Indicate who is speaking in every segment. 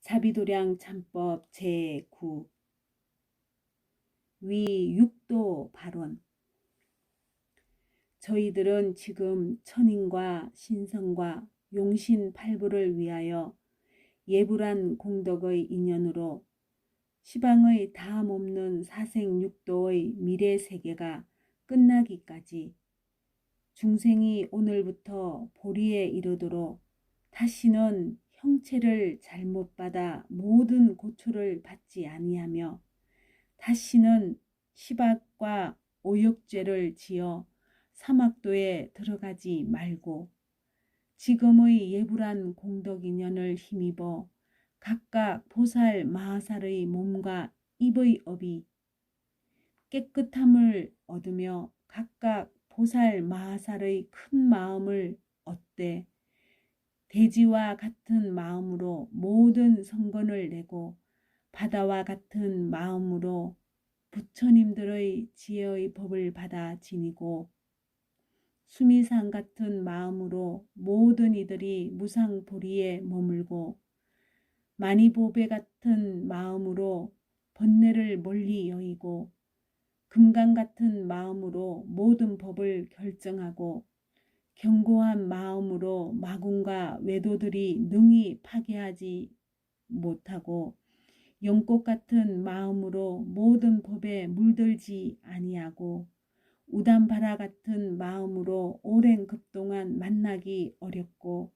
Speaker 1: 자비도량 참법 제9 위 육도 발원. 저희들은 지금 천인과 신성과 용신 팔부를 위하여 예불한 공덕의 인연으로 시방의 다함없는 사생육도의 미래 세계가 끝나기까지 중생이 오늘부터 보리에 이르도록 다시는 형체를 잘못 받아 모든 고초를 받지 아니하며 다시는 시박과 오욕죄를 지어 사막도에 들어가지 말고 지금의 예불한 공덕인연을 힘입어 각각 보살 마하살의 몸과 입의 업이 깨끗함을 얻으며 각각 보살 마하살의 큰 마음을 얻되 대지와 같은 마음으로 모든 성건을 내고 바다와 같은 마음으로 부처님들의 지혜의 법을 받아 지니고 수미산 같은 마음으로 모든 이들이 무상보리에 머물고 만이보배 같은 마음으로 번뇌를 멀리 여의고 금강 같은 마음으로 모든 법을 결정하고 견고한 마음으로 마군과 외도들이 능히 파괴하지 못하고 연꽃 같은 마음으로 모든 법에 물들지 아니하고 우담바라 같은 마음으로 오랜 급동안 만나기 어렵고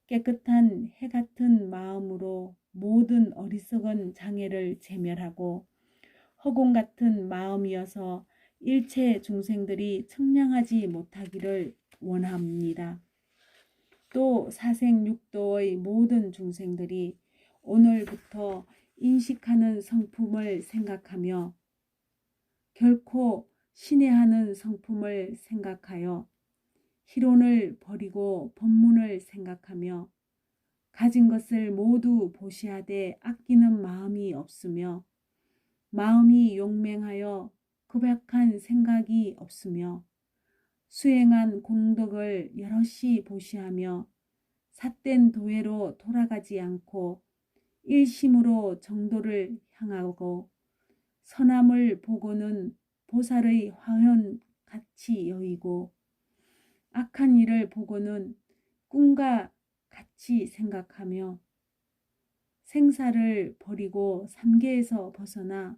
Speaker 1: 깨끗한 해 같은 마음으로 모든 어리석은 장애를 제멸하고 허공 같은 마음이어서 일체 중생들이 청량하지 못하기를 원합니다. 또 사생육도의 모든 중생들이 오늘부터 인식하는 성품을 생각하며 결코 신뢰하는 성품을 생각하여 희론을 버리고 법문을 생각하며 가진 것을 모두 보시하되 아끼는 마음이 없으며 마음이 용맹하여 급약한 생각이 없으며 수행한 공덕을 여럿이 보시하며 삿된 도회로 돌아가지 않고 일심으로 정도를 향하고 선함을 보고는 보살의 화현 같이 여의고 악한 일을 보고는 꿈과 같이 생각하며 생사를 버리고 삼계에서 벗어나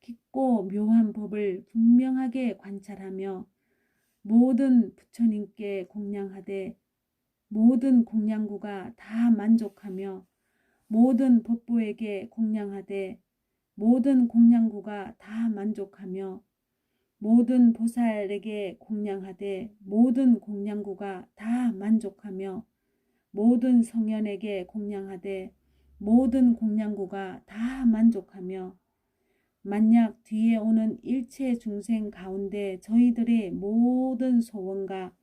Speaker 1: 깊고 묘한 법을 분명하게 관찰하며 모든 부처님께 공양하되 모든 공양구가 다 만족하며 모든 법부에게 공양하되 모든 공양구가 다 만족하며 모든 보살에게 공양하되 모든 공양구가 다 만족하며 모든 성현에게 공양하되 모든 공양구가 다 만족하며 만약 뒤에 오는 일체 중생 가운데 저희들의 모든 소원과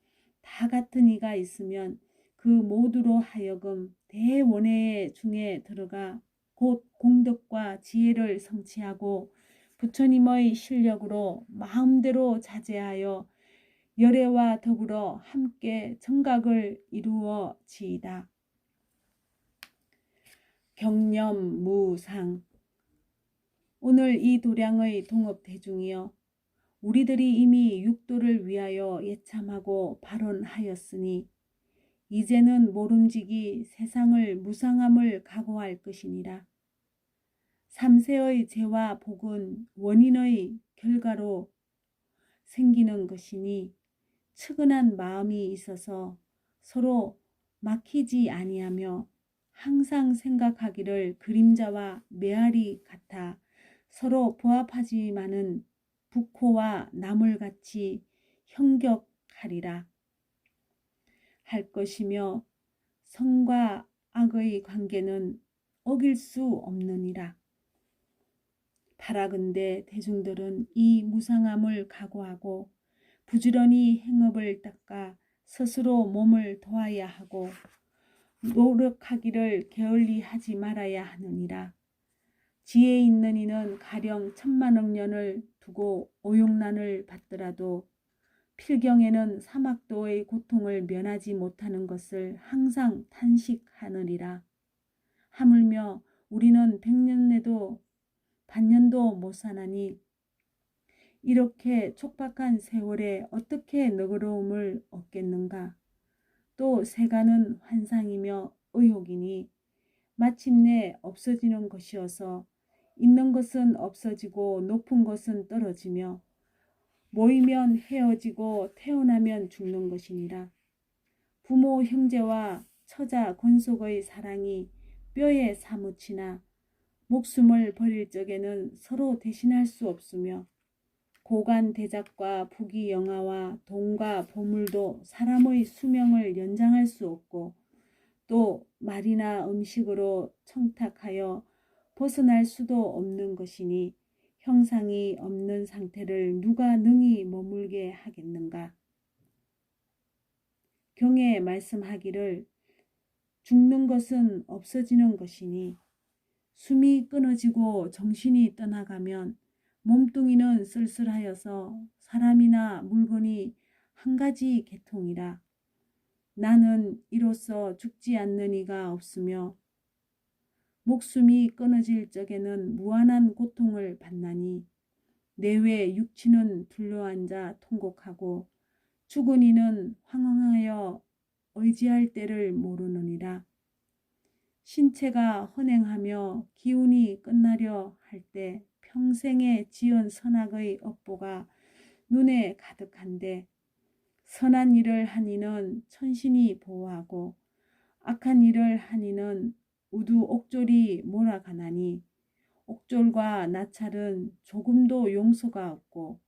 Speaker 1: 다 같은 이가 있으면 그 모두로 하여금 대원회 중에 들어가 곧 공덕과 지혜를 성취하고 부처님의 실력으로 마음대로 자제하여 열애와 더불어 함께 정각을 이루어지이다. 경념무상. 오늘 이 도량의 동업대중이여 우리들이 이미 육도를 위하여 예참하고 발언하였으니 이제는 모름지기 세상을 무상함을 각오할 것이니라. 삼세의 죄와 복은 원인의 결과로 생기는 것이니 측은한 마음이 있어서 서로 막히지 아니하며 항상 생각하기를 그림자와 메아리 같아 서로 부합하지만은 북호와 나물같이 형격하리라 할 것이며 성과 악의 관계는 어길 수 없느니라. 바라건대 대중들은 이 무상함을 각오하고 부지런히 행업을 닦아 스스로 몸을 도와야 하고 노력하기를 게을리하지 말아야 하느니라. 지혜 있는 이는 가령 천만억 년을 두고 오용난을 받더라도 필경에는 사막도의 고통을 면하지 못하는 것을 항상 탄식하느니라. 하물며 우리는 100년에도 반년도 못 사나니 이렇게 촉박한 세월에 어떻게 너그러움을 얻겠는가. 또 세간은 환상이며 의혹이니 마침내 없어지는 것이어서 있는 것은 없어지고 높은 것은 떨어지며 모이면 헤어지고 태어나면 죽는 것이니라. 부모 형제와 처자 권속의 사랑이 뼈에 사무치나 목숨을 버릴 적에는 서로 대신할 수 없으며 고관 대작과 부귀영화와 돈과 보물도 사람의 수명을 연장할 수 없고 또 말이나 음식으로 청탁하여 벗어날 수도 없는 것이니 형상이 없는 상태를 누가 능히 머물게 하겠는가. 경에 말씀하기를 죽는 것은 없어지는 것이니 숨이 끊어지고 정신이 떠나가면 몸뚱이는 쓸쓸하여서 사람이나 물건이 한 가지 계통이라. 나는 이로써 죽지 않는 이가 없으며 목숨이 끊어질 적에는 무한한 고통을 받나니 내외 육친은 둘러앉아 통곡하고 죽은 이는 황황하여 의지할 때를 모르느니라. 신체가 헌행하며 기운이 끝나려 할 때 평생에 지은 선악의 업보가 눈에 가득한데 선한 일을 한 이는 천신이 보호하고 악한 일을 한 이는 우두 옥졸이 몰아가나니 옥졸과 나찰은 조금도 용서가 없고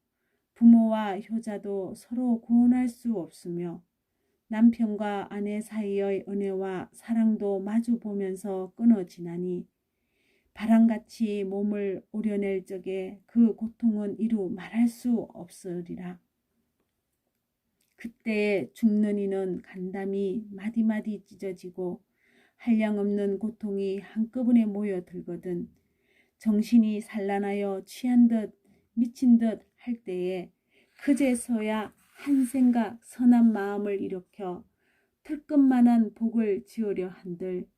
Speaker 1: 부모와 효자도 서로 구원할 수 없으며 남편과 아내 사이의 은혜와 사랑도 마주 보면서 끊어지나니 바람같이 몸을 오려낼 적에 그 고통은 이루 말할 수 없으리라. 그때에 죽는 이는 간담이 마디마디 찢어지고 한량없는 고통이 한꺼번에 모여들거든 정신이 산란하여 취한 듯 미친 듯 할 때에 그제서야 한 생각 선한 마음을 일으켜 틀끝만한 복을 지으려 한들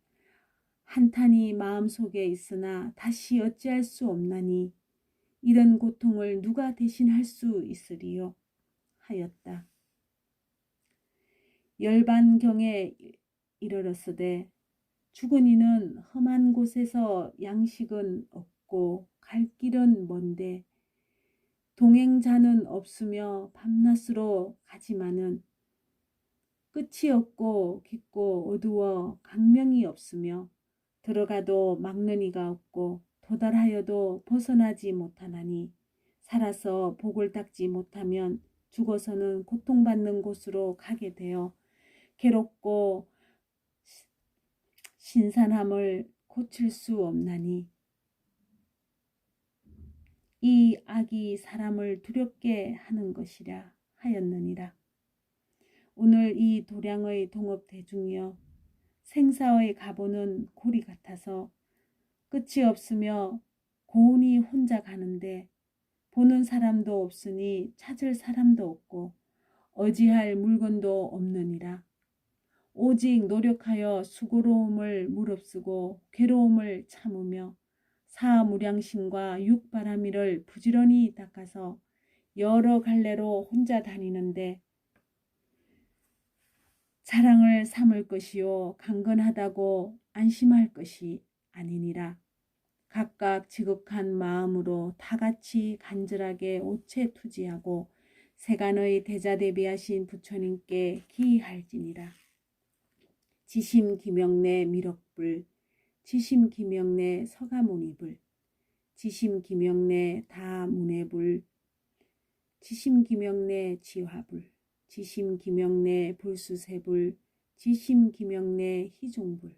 Speaker 1: 한탄이 마음속에 있으나 다시 어찌할 수 없나니 이런 고통을 누가 대신할 수 있으리요 하였다. 열반경에 이르렀으되 죽은 이는 험한 곳에서 양식은 없고 갈 길은 먼데 동행자는 없으며 밤낮으로 가지만은 끝이 없고 깊고 어두워 강명이 없으며 들어가도 막는 이가 없고 도달하여도 벗어나지 못하나니 살아서 복을 닦지 못하면 죽어서는 고통받는 곳으로 가게 되어 괴롭고 신산함을 고칠 수 없나니 이 악이 사람을 두렵게 하는 것이라 하였느니라. 오늘 이 도량의 동업대중이여 생사의 가보는 고리 같아서 끝이 없으며 고운이 혼자 가는데 보는 사람도 없으니 찾을 사람도 없고 어지할 물건도 없느니라. 오직 노력하여 수고로움을 무릅쓰고 괴로움을 참으며 사무량심과 육바라미를 부지런히 닦아서 여러 갈래로 혼자 다니는데 자랑을 삼을 것이요 강건하다고 안심할 것이 아니니라. 각각 지극한 마음으로 다같이 간절하게 오체투지하고 세간의 대자대비하신 부처님께 기할지니라. 지심기명내 미륵불, 지심기명내 서가모니불, 지심기명내 다문해불, 지심기명내 지화불, 지심기명내 불수세불, 지심기명내 희종불,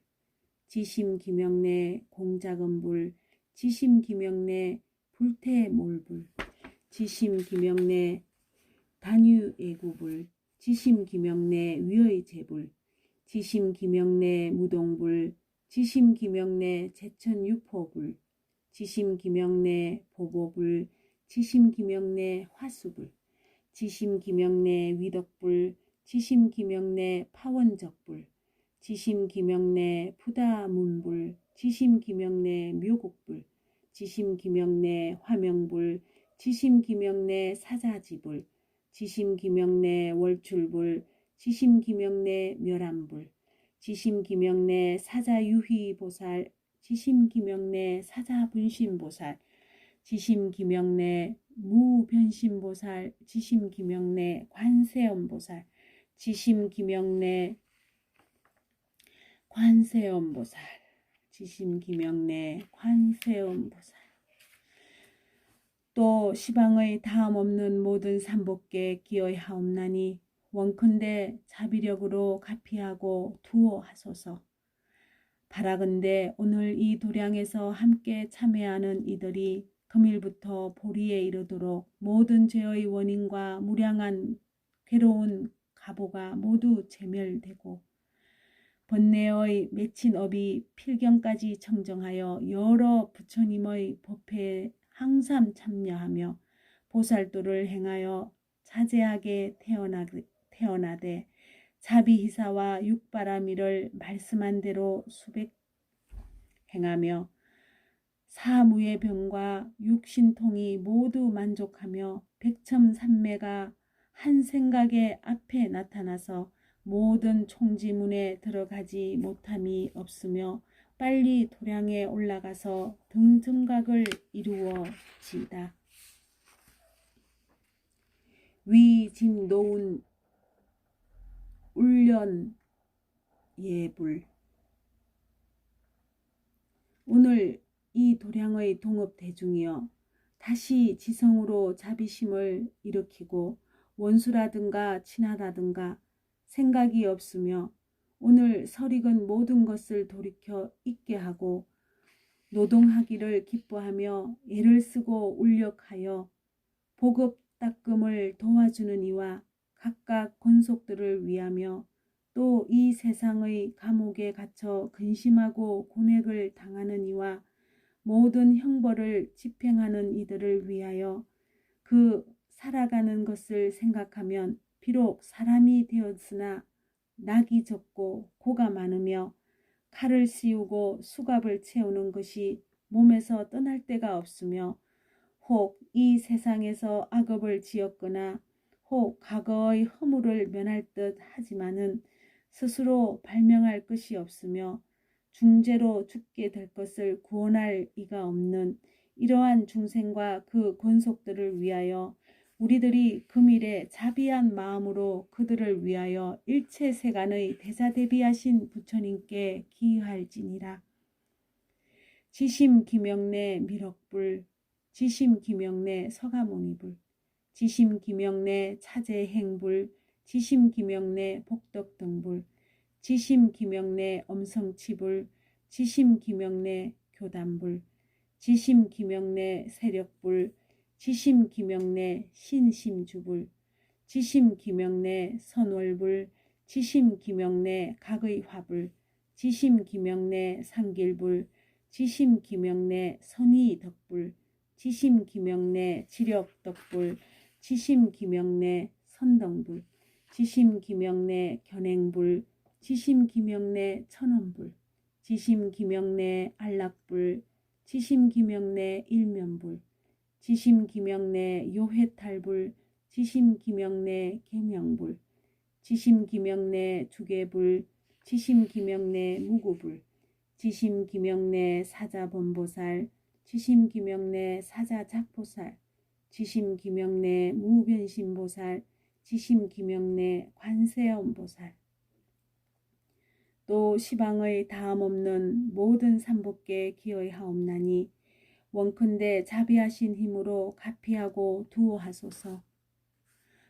Speaker 1: 지심기명내 공자금불, 지심기명내 불태몰불, 지심기명내 단유애구불, 지심기명내 위의제불, 지심기명내 무동불, 지심기명내 제천유포불, 지심기명내 보보불, 지심기명내 화수불, 지심기명내 위덕불, 지심기명내 파원적불, 지심기명내 부다문불, 지심기명내 묘국불 지심기명내 화명불 지심기명내 사자지불 지심기명내 월출불 지심기명내 멸암불 지심기명내 사자유희보살 지심기명내 사자분신보살 지심기명내 무변신보살 지심기명내 관세음보살 지심기명내 관세음보살 지심기명내 관세음보살 또 시방의 다음 없는 모든 삼복계 기여하옵나니 원컨대 자비력으로 가피하고 두어하소서. 바라건대 오늘 이 도량에서 함께 참회하는 이들이 금일부터 보리에 이르도록 모든 죄의 원인과 무량한 괴로운 가보가 모두 제멸되고 번뇌의 맺힌 업이 필경까지 청정하여 여러 부처님의 법회에 항상 참여하며 보살도를 행하여 자제하게 태어나되 자비희사와 육바라밀을 말씀한 대로 수백 행하며 사무의 병과 육신통이 모두 만족하며 백첨산매가 한 생각에 앞에 나타나서 모든 총지문에 들어가지 못함이 없으며 빨리 도량에 올라가서 등등각을 이루어지이다. 위진노운 울련 예불 오늘 이 도량의 동업대중이여 다시 지성으로 자비심을 일으키고 원수라든가 친하다든가 생각이 없으며 오늘 설익은 모든 것을 돌이켜 잊게 하고 노동하기를 기뻐하며 애를 쓰고 울력하여 보급 닦음을 도와주는 이와 각각 권속들을 위하며 또 이 세상의 감옥에 갇혀 근심하고 고뇌를 당하는 이와 모든 형벌을 집행하는 이들을 위하여 그 살아가는 것을 생각하면 비록 사람이 되었으나 낙이 적고 고가 많으며 칼을 씌우고 수갑을 채우는 것이 몸에서 떠날 데가 없으며 혹 이 세상에서 악업을 지었거나 혹 과거의 허물을 면할 듯 하지만은 스스로 발명할 것이 없으며 중죄로 죽게 될 것을 구원할 이가 없는 이러한 중생과 그 권속들을 위하여 우리들이 금일에 자비한 마음으로 그들을 위하여 일체 세간의 대사대비하신 부처님께 기할지니라. 지심기명내 미륵불 지심기명내 서가모니불 지심기명내 차제행불 지심기명내 복덕등불 지심기명내 엄성치불 지심기명내 교단불 지심기명내 세력불 지심기명내 신심주불 지심기명내 선월불 지심기명내 각의화불 지심기명내 상길불 지심기명내 선의덕불 지심기명내 지력덕불 지심기명내 선덕불 지심기명내 견행불 지심기명내 천원불 지심기명내 안락불 지심기명내 일면불 지심기명내 요회탈불 지심기명내 계명불 지심기명내 주계불 지심기명내 무구불 지심기명내 사자범보살 지심기명내 사자작보살 지심기명내 무변신보살 지심기명내 관세음보살 또 시방의 다음 없는 모든 삼복계 기여하옵나니 원컨대 자비하신 힘으로 가피하고 두어하소서.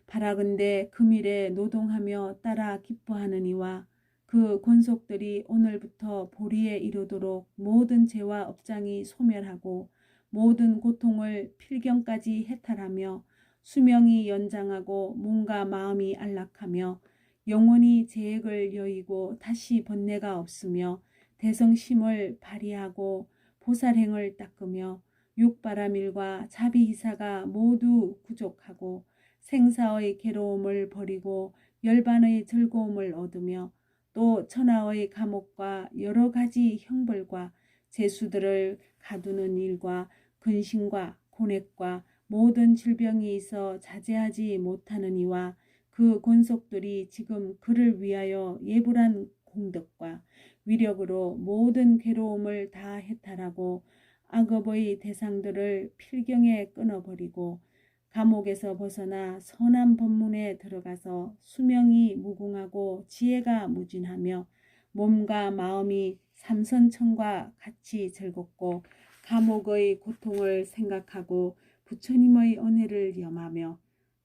Speaker 1: 바라건대 금일에 노동하며 따라 기뻐하는 이와 그 권속들이 오늘부터 보리에 이르도록 모든 죄와 업장이 소멸하고 모든 고통을 필경까지 해탈하며 수명이 연장하고 몸과 마음이 안락하며 영원히 재액을 여의고 다시 번뇌가 없으며 대성심을 발휘하고 보살행을 닦으며 육바라밀과 자비희사가 모두 구족하고 생사의 괴로움을 버리고 열반의 즐거움을 얻으며 또 천하의 감옥과 여러 가지 형벌과 죄수들을 가두는 일과 근심과 고뇌과 모든 질병이 있어 자제하지 못하는 이와 그 권속들이 지금 그를 위하여 예불한 공덕과 위력으로 모든 괴로움을 다 해탈하고 악업의 대상들을 필경에 끊어버리고 감옥에서 벗어나 선한 법문에 들어가서 수명이 무궁하고 지혜가 무진하며 몸과 마음이 삼선천과 같이 즐겁고 감옥의 고통을 생각하고 부처님의 은혜를 염하며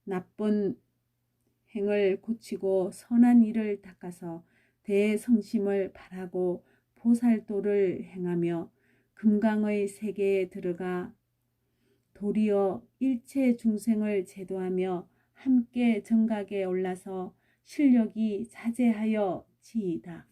Speaker 1: 나쁜 행을 고치고 선한 일을 닦아서 대성심을 바라고 보살도를 행하며 금강의 세계에 들어가 도리어 일체 중생을 제도하며 함께 정각에 올라서 실력이 자제하여 지이다.